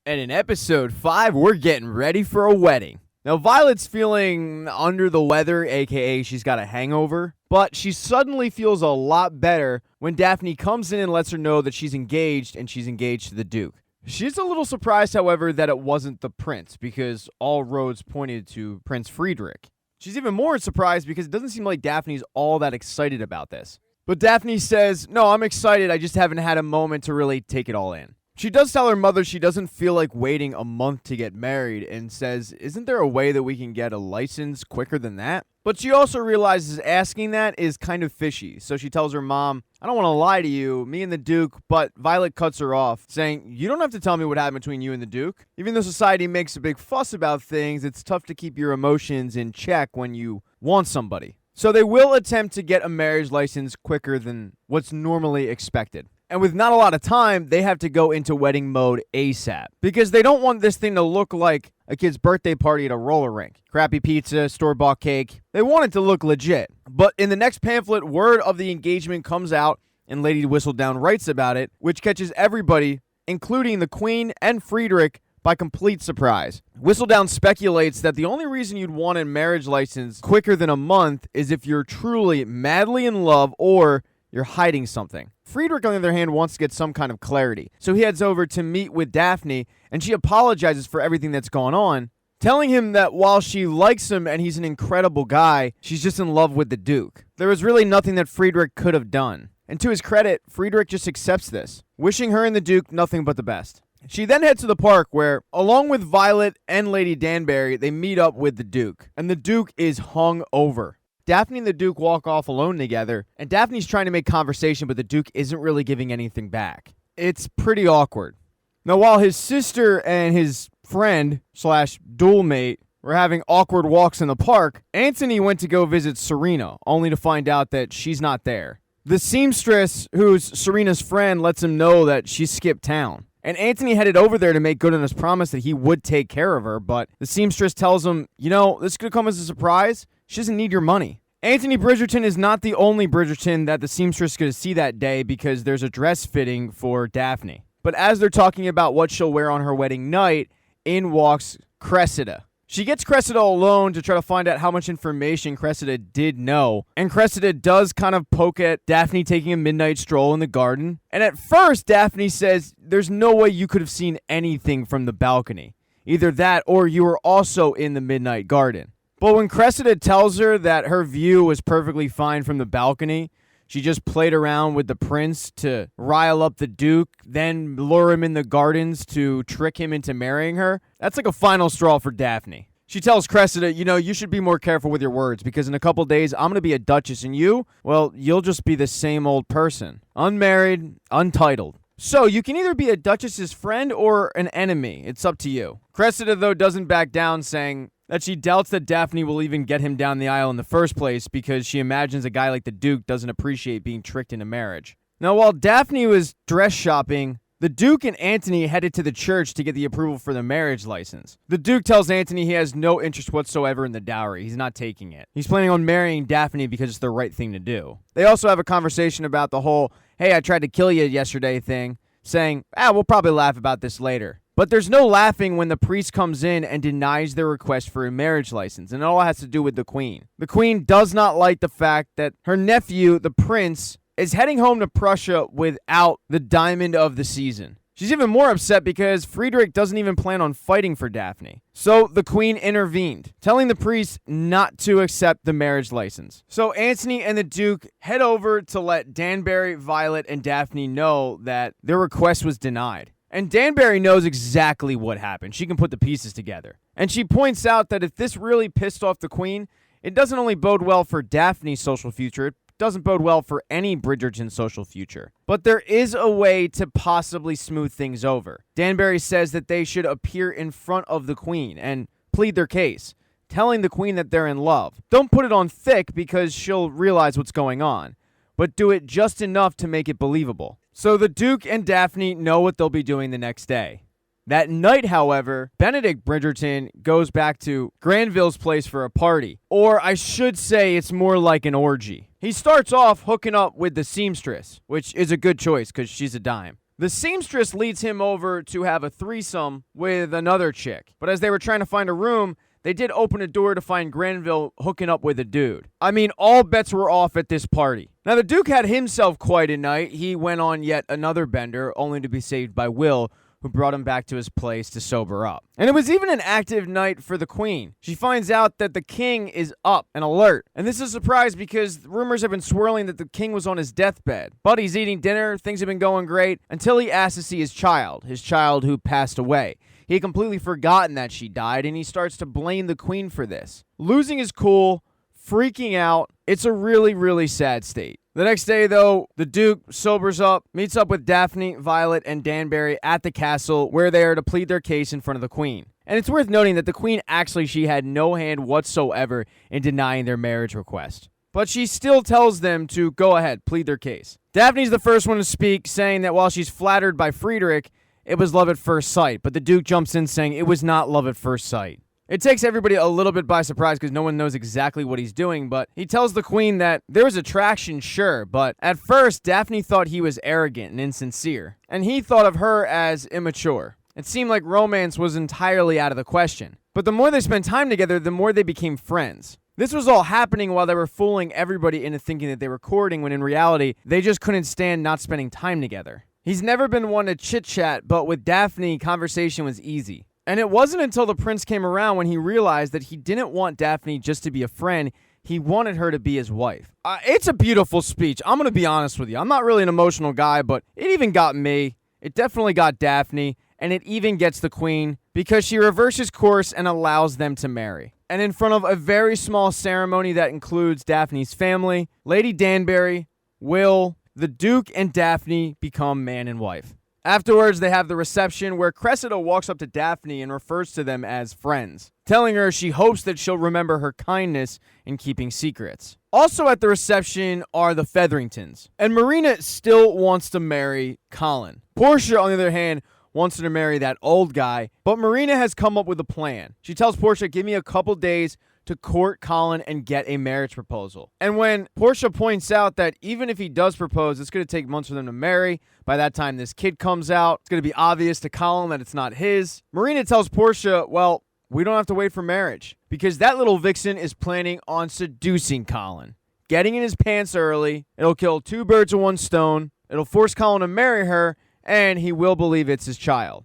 And in episode 5, we're getting ready for a wedding. Now, Violet's feeling under the weather, aka she's got a hangover, but she suddenly feels a lot better when Daphne comes in and lets her know that she's engaged, and she's engaged to the Duke. She's a little surprised, however, that it wasn't the prince, because all roads pointed to Prince Friedrich. She's even more surprised because it doesn't seem like Daphne's all that excited about this. But Daphne says, "No, I'm excited, I just haven't had a moment to really take it all in." She does tell her mother she doesn't feel like waiting a month to get married and says, "Isn't there a way that we can get a license quicker than that?" But she also realizes asking that is kind of fishy. So she tells her mom, "I don't want to lie to you, me and the Duke," but Violet cuts her off, saying, "You don't have to tell me what happened between you and the Duke. Even though society makes a big fuss about things, it's tough to keep your emotions in check when you want somebody." So they will attempt to get a marriage license quicker than what's normally expected. And with not a lot of time, they have to go into wedding mode ASAP. Because they don't want this thing to look like a kid's birthday party at a roller rink. Crappy pizza, store-bought cake. They want it to look legit. But in the next pamphlet, word of the engagement comes out, and Lady Whistledown writes about it, which catches everybody, including the Queen and Friedrich, by complete surprise. Whistledown speculates that the only reason you'd want a marriage license quicker than a month is if you're truly madly in love or you're hiding something. Friedrich, on the other hand, wants to get some kind of clarity. So he heads over to meet with Daphne, and she apologizes for everything that's gone on, telling him that while she likes him and he's an incredible guy, she's just in love with the Duke. There was really nothing that Friedrich could have done. And to his credit, Friedrich just accepts this, wishing her and the Duke nothing but the best. She then heads to the park where, along with Violet and Lady Danbury, they meet up with the Duke. And the Duke is hung over. Daphne and the Duke walk off alone together, and Daphne's trying to make conversation, but the Duke isn't really giving anything back. It's pretty awkward. Now, while his sister and his friend / dual mate were having awkward walks in the park, Antony went to go visit Serena, only to find out that she's not there. The seamstress, who's Serena's friend, lets him know that she skipped town. And Antony headed over there to make good on his promise that he would take care of her, but the seamstress tells him, this could come as a surprise. She doesn't need your money. Antony Bridgerton is not the only Bridgerton that the seamstress could see that day because there's a dress fitting for Daphne. But as they're talking about what she'll wear on her wedding night, in walks Cressida. She gets Cressida alone to try to find out how much information Cressida did know. And Cressida does kind of poke at Daphne taking a midnight stroll in the garden. And at first, Daphne says, "There's no way you could have seen anything from the balcony. Either that or you were also in the midnight garden." But when Cressida tells her that her view was perfectly fine from the balcony, she just played around with the prince to rile up the Duke, then lure him in the gardens to trick him into marrying her, that's like a final straw for Daphne. She tells Cressida, you should be more careful with your words because in a couple days I'm going to be a duchess and you'll just be the same old person. Unmarried, untitled. So you can either be a duchess's friend or an enemy. It's up to you. Cressida, though, doesn't back down, saying that she doubts that Daphne will even get him down the aisle in the first place because she imagines a guy like the Duke doesn't appreciate being tricked into marriage. Now, while Daphne was dress shopping, the Duke and Antony headed to the church to get the approval for the marriage license. The Duke tells Antony he has no interest whatsoever in the dowry. He's not taking it. He's planning on marrying Daphne because it's the right thing to do. They also have a conversation about the whole, "Hey, I tried to kill you yesterday" thing, saying, we'll probably laugh about this later. But there's no laughing when the priest comes in and denies their request for a marriage license, and it all has to do with the Queen. The Queen does not like the fact that her nephew, the prince, is heading home to Prussia without the diamond of the season. She's even more upset because Friedrich doesn't even plan on fighting for Daphne. So the Queen intervened, telling the priest not to accept the marriage license. So Antony and the Duke head over to let Danbury, Violet, and Daphne know that their request was denied. And Danbury knows exactly what happened. She can put the pieces together. And she points out that if this really pissed off the Queen, it doesn't only bode well for Daphne's social future, it doesn't bode well for any Bridgerton social future. But there is a way to possibly smooth things over. Danbury says that they should appear in front of the Queen and plead their case, telling the Queen that they're in love. Don't put it on thick because she'll realize what's going on, but do it just enough to make it believable. So the Duke and Daphne know what they'll be doing the next day. That night, however, Benedict Bridgerton goes back to Granville's place for a party. Or I should say it's more like an orgy. He starts off hooking up with the seamstress, which is a good choice because she's a dime. The seamstress leads him over to have a threesome with another chick. But as they were trying to find a room, they did open a door to find Granville hooking up with a dude. I mean, all bets were off at this party. Now, the Duke had himself quite a night. He went on yet another bender, only to be saved by Will, who brought him back to his place to sober up. And it was even an active night for the Queen. She finds out that the King is up and alert. And this is a surprise because rumors have been swirling that the King was on his deathbed. But he's eating dinner, things have been going great, until he asks to see his child who passed away. He had completely forgotten that she died, and he starts to blame the Queen for this. Losing his cool, freaking out, it's a really, really sad state. The next day, though, the Duke sobers up, meets up with Daphne, Violet, and Danbury at the castle where they are to plead their case in front of the Queen. And it's worth noting that the Queen she had no hand whatsoever in denying their marriage request. But she still tells them to go ahead, plead their case. Daphne's the first one to speak, saying that while she's flattered by Friedrich, it was love at first sight. But the Duke jumps in saying it was not love at first sight. It takes everybody a little bit by surprise because no one knows exactly what he's doing, but he tells the Queen that there was attraction, sure, but at first, Daphne thought he was arrogant and insincere, and he thought of her as immature. It seemed like romance was entirely out of the question. But the more they spent time together, the more they became friends. This was all happening while they were fooling everybody into thinking that they were courting, when in reality, they just couldn't stand not spending time together. He's never been one to chit-chat, but with Daphne, conversation was easy. And it wasn't until the prince came around when he realized that he didn't want Daphne just to be a friend. He wanted her to be his wife. It's a beautiful speech. I'm going to be honest with you. I'm not really an emotional guy, but it even got me. It definitely got Daphne, and it even gets the Queen because she reverses course and allows them to marry. And in front of a very small ceremony that includes Daphne's family, Lady Danbury, Will, the Duke, and Daphne become man and wife. Afterwards, they have the reception where Cressida walks up to Daphne and refers to them as friends, telling her she hopes that she'll remember her kindness in keeping secrets. Also at the reception are the Featheringtons, and Marina still wants to marry Colin. Portia, on the other hand, wants her to marry that old guy, but Marina has come up with a plan. She tells Portia, give me a couple days to court Colin and get a marriage proposal. And when Portia points out that even if he does propose, it's going to take months for them to marry. By that time, this kid comes out. It's going to be obvious to Colin that it's not his. Marina tells Portia, well, we don't have to wait for marriage because that little vixen is planning on seducing Colin. Getting in his pants early. It'll kill two birds with one stone. It'll force Colin to marry her, and he will believe it's his child.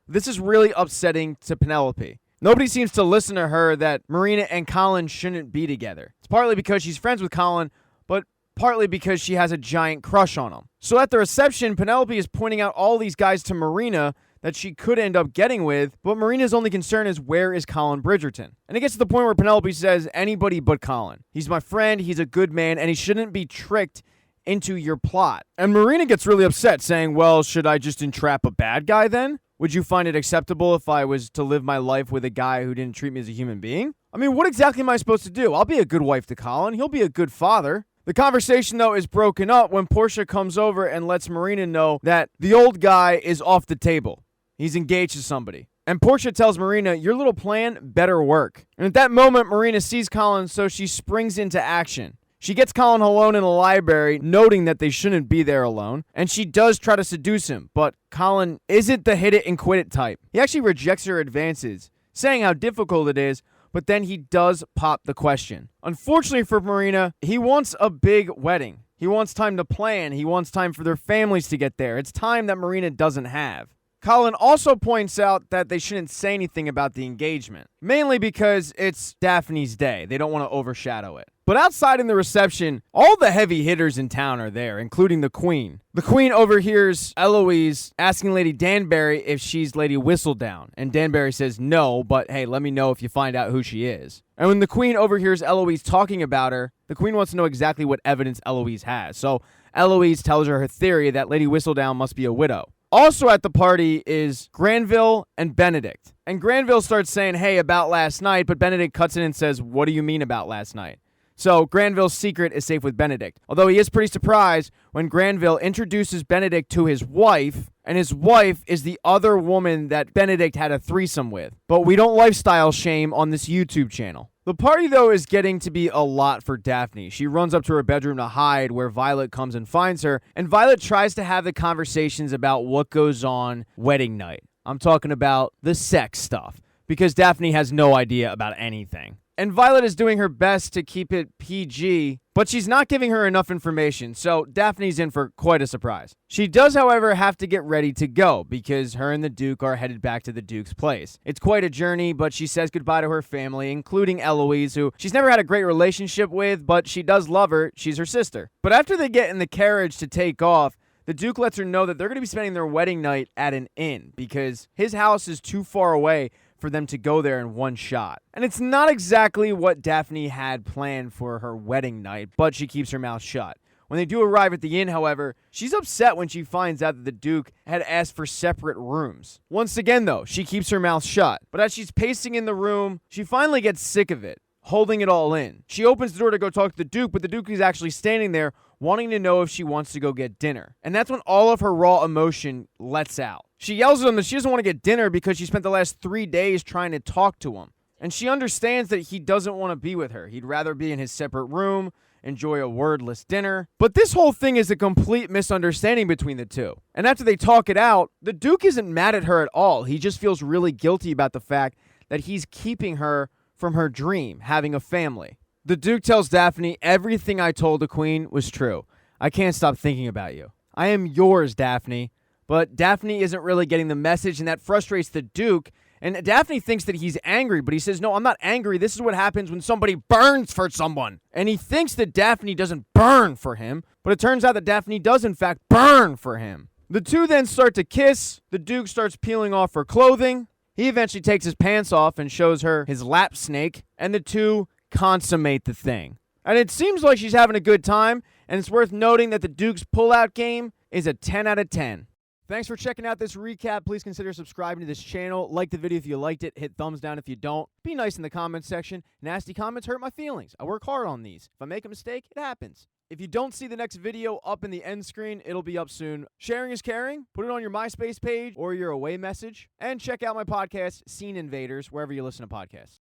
This is really upsetting to Penelope. Nobody seems to listen to her that Marina and Colin shouldn't be together. It's partly because she's friends with Colin, but partly because she has a giant crush on him. So at the reception, Penelope is pointing out all these guys to Marina that she could end up getting with, but Marina's only concern is where is Colin Bridgerton? And it gets to the point where Penelope says, anybody but Colin. He's my friend, he's a good man, and he shouldn't be tricked into your plot. And Marina gets really upset, saying, well, should I just entrap a bad guy then? Would you find it acceptable if I was to live my life with a guy who didn't treat me as a human being? I mean, what exactly am I supposed to do? I'll be a good wife to Colin. He'll be a good father. The conversation, though, is broken up when Portia comes over and lets Marina know that the old guy is off the table. He's engaged to somebody. And Portia tells Marina, your little plan better work. And at that moment, Marina sees Colin, so she springs into action. She gets Colin alone in the library, noting that they shouldn't be there alone, and she does try to seduce him, but Colin isn't the hit it and quit it type. He actually rejects her advances, saying how difficult it is, but then he does pop the question. Unfortunately for Marina, he wants a big wedding. He wants time to plan. He wants time for their families to get there. It's time that Marina doesn't have. Colin also points out that they shouldn't say anything about the engagement, mainly because it's Daphne's day. They don't want to overshadow it. But outside in the reception, all the heavy hitters in town are there, including the Queen. The Queen overhears Eloise asking Lady Danbury if she's Lady Whistledown, and Danbury says no, but hey, let me know if you find out who she is. And when the Queen overhears Eloise talking about her, the Queen wants to know exactly what evidence Eloise has. So Eloise tells her theory that Lady Whistledown must be a widow. Also at the party is Granville and Benedict. And Granville starts saying, hey, about last night, but Benedict cuts in and says, what do you mean about last night? So Granville's secret is safe with Benedict. Although he is pretty surprised when Granville introduces Benedict to his wife, and his wife is the other woman that Benedict had a threesome with. But we don't lifestyle shame on this YouTube channel. The party, though, is getting to be a lot for Daphne. She runs up to her bedroom to hide, where Violet comes and finds her, and Violet tries to have the conversations about what goes on wedding night. I'm talking about the sex stuff, because Daphne has no idea about anything. And Violet is doing her best to keep it PG, but she's not giving her enough information, so Daphne's in for quite a surprise. She does, however, have to get ready to go, because her and the Duke are headed back to the Duke's place. It's quite a journey, but she says goodbye to her family, including Eloise, who she's never had a great relationship with, but she does love her. She's her sister. But after they get in the carriage to take off, the Duke lets her know that they're going to be spending their wedding night at an inn, because his house is too far away for them to go there in one shot. And it's not exactly what Daphne had planned for her wedding night, but she keeps her mouth shut. When they do arrive at the inn, however, she's upset when she finds out that the Duke had asked for separate rooms. Once again, though, she keeps her mouth shut. But as she's pacing in the room, she finally gets sick of it, holding it all in. She opens the door to go talk to the Duke, but the Duke is actually standing there wanting to know if she wants to go get dinner. And that's when all of her raw emotion lets out. She yells at him that she doesn't want to get dinner because she spent the last 3 days trying to talk to him. And she understands that he doesn't want to be with her. He'd rather be in his separate room, enjoy a wordless dinner. But this whole thing is a complete misunderstanding between the two. And after they talk it out, the Duke isn't mad at her at all. He just feels really guilty about the fact that he's keeping her from her dream, having a family. The Duke tells Daphne, everything I told the Queen was true. I can't stop thinking about you. I am yours, Daphne. But Daphne isn't really getting the message, and that frustrates the Duke. And Daphne thinks that he's angry, but he says, no, I'm not angry. This is what happens when somebody burns for someone. And he thinks that Daphne doesn't burn for him, but it turns out that Daphne does, in fact, burn for him. The two then start to kiss. The Duke starts peeling off her clothing. He eventually takes his pants off and shows her his lap snake, and the two consummate the thing. And it seems like she's having a good time, and it's worth noting that the Duke's pullout game is a 10 out of 10. Thanks for checking out this recap. Please consider subscribing to this channel. Like the video if you liked it. Hit thumbs down if you don't. Be nice in the comments section. Nasty comments hurt my feelings. I work hard on these. If I make a mistake, it happens. If you don't see the next video up in the end screen, it'll be up soon. Sharing is caring. Put it on your MySpace page or your away message. And check out my podcast, Scene Invaders, wherever you listen to podcasts.